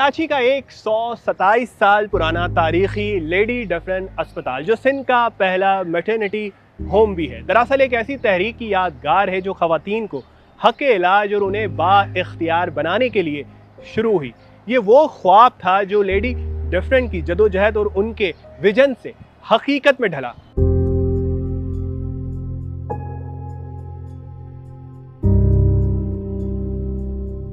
कराची का 127 साल पुराना तारीखी लेडी डफरन अस्पताल जो सिंध का पहला मैटरनिटी होम भी है, दरअसल एक ऐसी तहरीक की यादगार है जो ख़वातीन को हक़ इलाज और उन्हें बाइख्तियार बनाने के लिए शुरू हुई। ये वो ख्वाब था जो लेडी डफरन की जदोजहद और उनके विजन से हकीकत में ढला।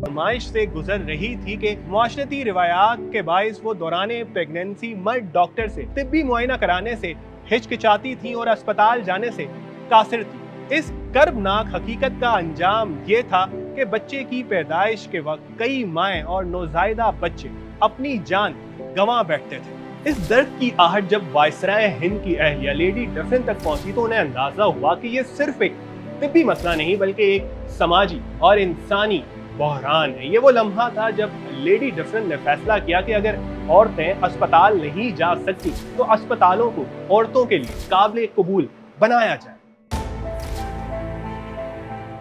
नुमाइश से गुजर रही थी कि मुआशरती रिवायात के बाइस वो दौराने प्रेगनेंसी मर्द डॉक्टर से तिब्बी मुआयना कराने से हिचकिचाती थी और अस्पताल जाने से कासिर थी। इस कर्बनाक हकीकत का अंजाम ये था कि बच्चे की पैदाइश के वक्त कई माएँ और नौज़ायदा बच्चे अपनी जान गंवा बैठते थे। इस दर्द की आहट जब वायसराय हिंद की अहलिया लेडी डफरन तक पहुंची तो उन्हें अंदाजा हुआ कि ये सिर्फ एक तिब्बी मसला नहीं बल्कि एक समाजी और इंसानी बहरान है। ये वो लम्हा था जब लेडी डफरन ने फैसला किया कि अगर औरतें अस्पताल नहीं जा सकती तो अस्पतालों को औरतों के लिए काबिल कबूल बनाया जाए।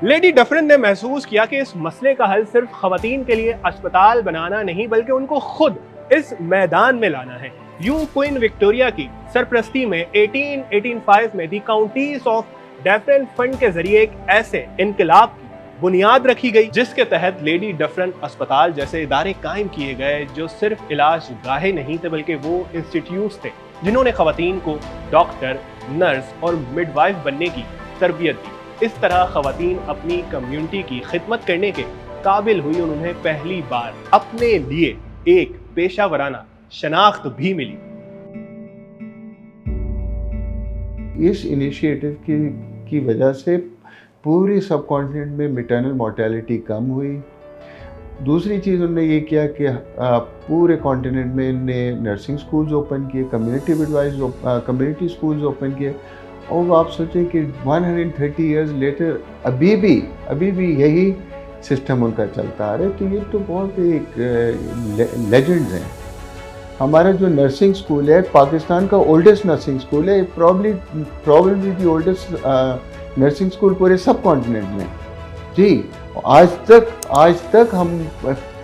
लेडी डफरन ने महसूस किया कि इस मसले का हल सिर्फ खवातीन के लिए अस्पताल बनाना नहीं बल्कि उनको खुद इस मैदान में लाना है। यूं क्वीन विक्टोरिया की सरपरस्ती में 1885 में दी काउंटीज ऑफ डफरन फंड के जरिए एक ऐसे इनकलाब की बुनियाद रखी गई जिसके तहत लेडी डफरन अस्पताल जैसे इदारे कायम किए गए जो सिर्फ इलाज गाहे नहीं थे बल्कि वो इंस्टीट्यूट्स थे जिन्होंने खवातीन को डॉक्टर, नर्स और मिडवाइफ बनने की तरबियत दी। इस तरह खवातीन अपनी कम्युनिटी की खिदमत करने के काबिल हुई और उन्हें पहली बार अपने लिए एक पेशा वराना शनाख्त भी मिली। इस इनिशिएटिव की वजह से पूरी सब कॉन्टिनेंट में मैटरनल मोर्टेलिटी कम हुई। दूसरी चीज़ उन्होंने ये किया कि पूरे कॉन्टिनेंट में इनने नर्सिंग स्कूल्स ओपन किए, कम्युनिटी स्कूल्स ओपन किए। और आप सोचें कि 130 इयर्स लेटर अभी भी यही सिस्टम उनका चलता आ रहा है। तो ये तो बहुत एक लेजेंड्स हैं। हमारा जो नर्सिंग स्कूल है पाकिस्तान का ओल्डेस्ट नर्सिंग स्कूल है, प्रॉब्लली दी ओल्डेस्ट नर्सिंग स्कूल पूरे सब कॉन्टिनेंट में जी। आज तक हम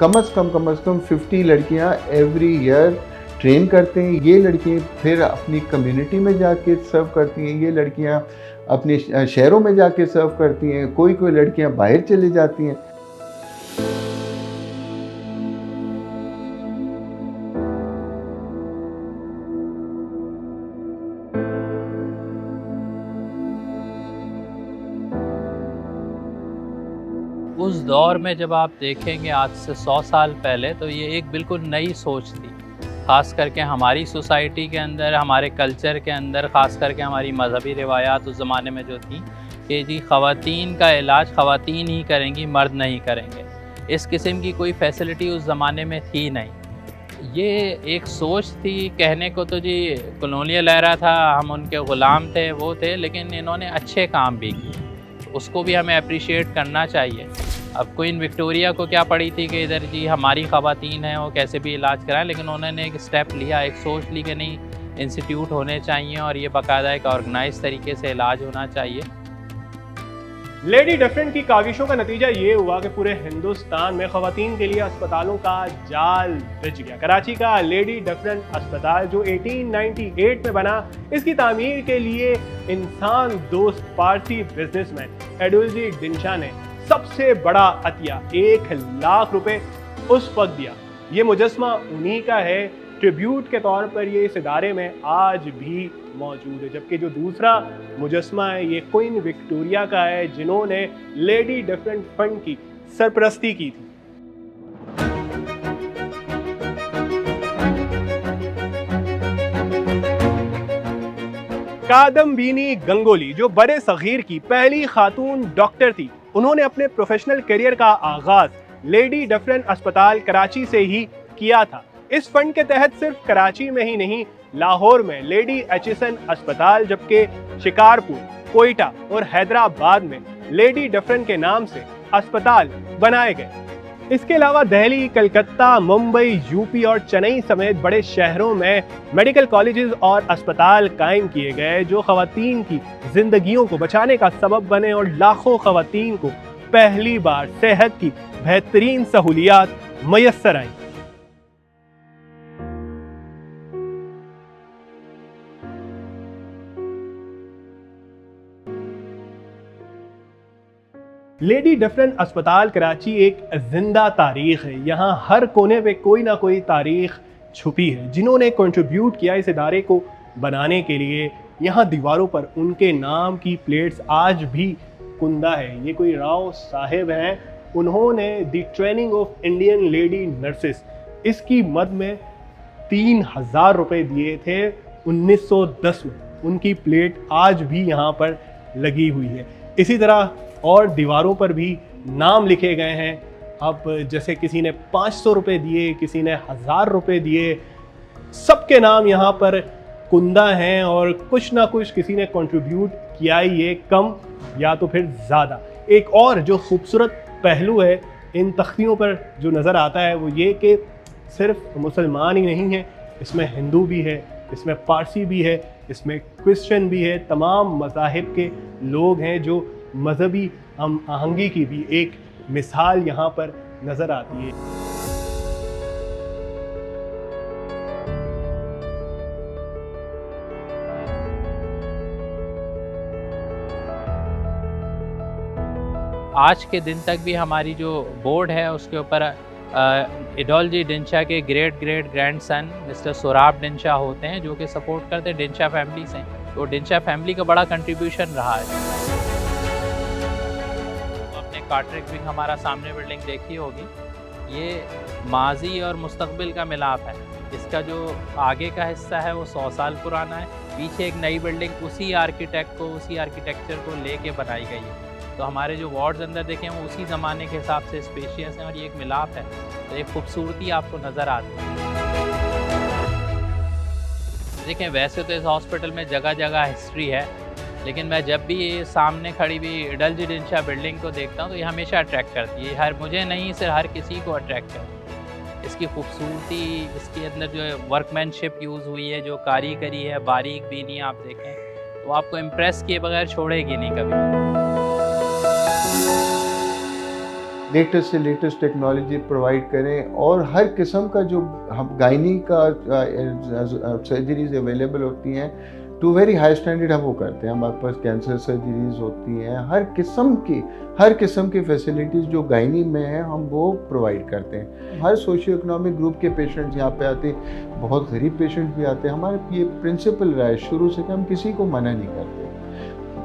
कम से कम 50 लड़कियां एवरी ईयर ट्रेन करते हैं। ये लड़कियां फिर अपनी कम्युनिटी में जाके सर्व करती हैं, ये लड़कियां अपने शहरों में जाके सर्व करती हैं, कोई लड़कियां बाहर चली जाती हैं। उस दौर में जब आप देखेंगे आज से 100 साल पहले तो ये एक बिल्कुल नई सोच थी, ख़ास करके हमारी सोसाइटी के अंदर, हमारे कल्चर के अंदर, ख़ास करके हमारी मजहबी रिवायात उस ज़माने में जो थी कि जी ख़वातीन का इलाज ख़वातीन ही करेंगी, मर्द नहीं करेंगे। इस किस्म की कोई फैसिलिटी उस ज़माने में थी नहीं। ये एक सोच थी, कहने को तो जी कॉलोनियल एरा था, हम उनके ग़ुलाम थे, वो थे, लेकिन इन्होंने अच्छे काम भी किए, उसको भी हमें अप्रिशिएट करना चाहिए। अब क्वीन विक्टोरिया को क्या पड़ी थी कि इधर जी हमारी ख़वातीन हैं वो कैसे भी इलाज कराएं, लेकिन उन्होंने एक स्टेप लिया, एक सोच ली कि नहीं, इंस्टीट्यूट होने चाहिए और ये बाकायदा एक ऑर्गेनाइज तरीके से इलाज होना चाहिए। लेडी डफरन की काविशों का नतीजा ये हुआ कि पूरे हिंदुस्तान में खवातीन के लिए अस्पतालों का जाल बिछ गया। कराची का लेडी डफरन अस्पताल जो 1898 में बना, इसकी तामीर के लिए इंसान दोस्त पारसी बिजनेसमैन एडुल्जी डिंशा ने सबसे बड़ा अतिया 1 लाख रुपए उस वक्त दिया। ये मुजस्मा उन्हीं का है, ट्रिब्यूट के तौर पर ये इस इदारे में आज भी मौजूद है। जबकि जो दूसरा मुजस्मा है ये क्वीन विक्टोरिया का है जिन्होंने लेडी डफरन फंड की सरपरस्ती की थी। कादम्बिनी गंगोली जो बड़े सगीर की पहली खातून डॉक्टर थी, उन्होंने अपने प्रोफेशनल करियर का आगाज लेडी डफरन अस्पताल कराची से ही किया था। इस फंड के तहत सिर्फ कराची में ही नहीं, लाहौर में लेडी एचिसन अस्पताल, जबकि शिकारपुर, कोयटा और हैदराबाद में लेडी डफरन के नाम से अस्पताल बनाए गए। इसके अलावा दिल्ली, कलकत्ता, मुंबई, यूपी और चेन्नई समेत बड़े शहरों में मेडिकल कॉलेजेस और अस्पताल कायम किए गए जो खवातीन की जिंदगियों को बचाने का सबब बने और लाखों खवातीन को पहली बार सेहत की बेहतरीन सहूलियात मैसर आई। लेडी डफरिन अस्पताल कराची एक जिंदा तारीख है। यहाँ हर कोने पे कोई ना कोई तारीख छुपी है। जिन्होंने कंट्रीब्यूट किया इस इदारे को बनाने के लिए, यहाँ दीवारों पर उनके नाम की प्लेट्स आज भी कुंदा है। ये कोई राव साहिब हैं, उन्होंने the training of Indian lady nurses इसकी मद में 3000 रुपये दिए थे 1910 में। उनकी प्लेट आज भी यहाँ पर लगी हुई है। इसी तरह और दीवारों पर भी नाम लिखे गए हैं। अब जैसे किसी ने 500 रुपये दिए, किसी ने 1000 रुपये दिए, सबके नाम यहाँ पर कुंदा हैं और कुछ ना कुछ किसी ने कंट्रीब्यूट किया ही है, कम या तो फिर ज़्यादा। एक और जो खूबसूरत पहलू है इन तख्तियों पर जो नज़र आता है वो ये कि सिर्फ मुसलमान ही नहीं है, इसमें हिंदू भी है, इसमें पारसी भी है, इसमें क्रिश्चियन भी है। तमाम मज़ाहिब के लोग हैं जो मजहबी हम आहंगी की भी एक मिसाल यहाँ पर नज़र आती है। आज के दिन तक भी हमारी जो बोर्ड है उसके ऊपर एडोलजी डिंशा के ग्रेट ग्रैंडसन मिस्टर सोराब डिंशा होते हैं, जो कि सपोर्ट करते हैं डिंशा फैमिली से। तो डिंशा फैमिली का बड़ा कंट्रीब्यूशन रहा है। आपने कार्टरिक विंग हमारा सामने बिल्डिंग देखी होगी, ये माजी और मुस्तकबिल का मिलाप है। इसका जो आगे का हिस्सा है वो 100 साल पुराना है, पीछे एक नई बिल्डिंग उसी आर्किटेक्ट को, उसी आर्किटेक्चर को लेके बनाई गई है। तो हमारे जो वार्ड्स अंदर देखें वो उसी ज़माने के हिसाब से स्पेशियस हैं और ये एक मिलाप है, तो एक खूबसूरती आपको नज़र आती है। देखें वैसे तो इस हॉस्पिटल में जगह जगह हिस्ट्री है, लेकिन मैं जब भी ये सामने खड़ी हुई एडोलजी डिंशा बिल्डिंग को देखता हूँ तो ये हमेशा अट्रैक्ट करती है। मुझे नहीं, सिर्फ हर किसी को अट्रैक्ट करती है। इसकी खूबसूरती, इसके अंदर जो वर्कमैनशिप यूज़ हुई है, जो कारीगरी है, बारीक बीनी आप देखें तो आपको इम्प्रेस किए बगैर छोड़ेगी नहीं कभी। लेटेस्ट से लेटेस्ट टेक्नोलॉजी प्रोवाइड करें और हर किस्म का जो हम गायनी का सर्जरीज अवेलेबल होती हैं टू वेरी हाई स्टैंडर्ड हम वो करते हैं। हमारे पास कैंसर सर्जरीज होती हैं, हर किस्म की फैसिलिटीज़ जो गायनी में है हम वो प्रोवाइड करते हैं। हर सोशियो इकोनॉमिक ग्रुप के पेशेंट्स यहाँ पे आते हैं, बहुत गरीब पेशेंट भी आते हैं। हमारे ये प्रिंसिपल रहा है शुरू से कि हम किसी को मना नहीं करते,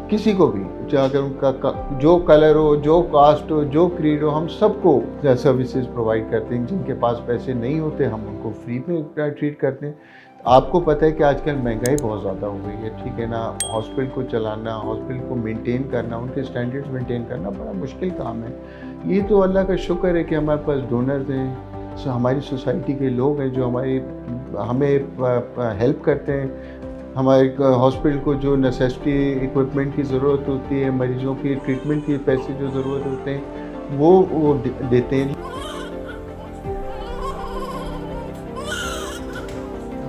किसी को भी, चाहे अगर उनका जो कलर हो, जो कास्ट हो, जो क्रीड हो, हम सबको सर्विसेज प्रोवाइड करते हैं। जिनके पास पैसे नहीं होते हम उनको फ्री में ट्रीट करते हैं। आपको पता है कि आजकल महंगाई बहुत ज़्यादा हो गई है, ठीक है ना। हॉस्पिटल को चलाना, हॉस्पिटल को मेंटेन करना, उनके स्टैंडर्ड्स मेंटेन करना बड़ा मुश्किल काम है। ये तो अल्लाह का शुक्र है कि हमारे पास डोनर्स हैं, हमारी सोसाइटी के लोग हैं जो हमें हेल्प करते हैं। हमारे हॉस्पिटल को जो नेसेसिटी इक्विपमेंट की ज़रूरत होती है, मरीज़ों की ट्रीटमेंट की पैसे जो ज़रूरत होते हैं वो देते हैं।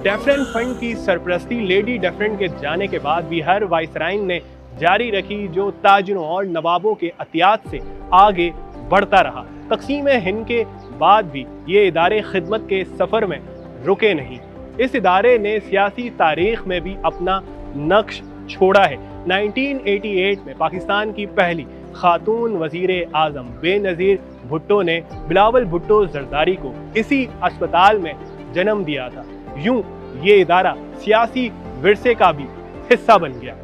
डफरिन फंड की सरपरस्ती लेडी डफरिन के जाने के बाद भी हर वाइसराइन ने जारी रखी, जो ताजरों और नवाबों के अतियात से आगे बढ़ता रहा। तकसीम हिंद के बाद भी ये इदारे खिदमत के सफ़र में रुके नहीं। इस इदारे ने सियासी तारीख में भी अपना नक्श छोड़ा है। 1988 में पाकिस्तान की पहली खातून वज़ीर आज़म बेनज़ीर भुट्टो ने बिलावल भुट्टो जरदारी को इसी अस्पताल में जन्म दिया था। यूं ये इदारा सियासी विरसे का भी हिस्सा बन गया।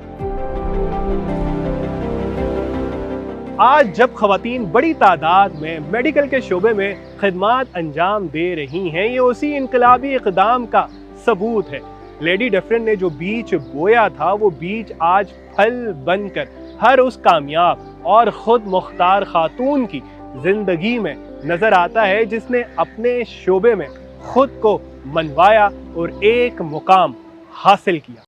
आज जब खवातीन बड़ी तादाद में मेडिकल के शोबे में खिदमात अंजाम दे रही हैं, ये उसी इनकलाबी इक़दाम का सबूत है। लेडी डफरिन ने जो बीज बोया था वो बीज आज फल बनकर हर उस कामयाब और खुद मुख्तार खातून की जिंदगी में नजर आता है जिसने अपने शोबे में खुद को मनवाया और एक मुकाम हासिल किया।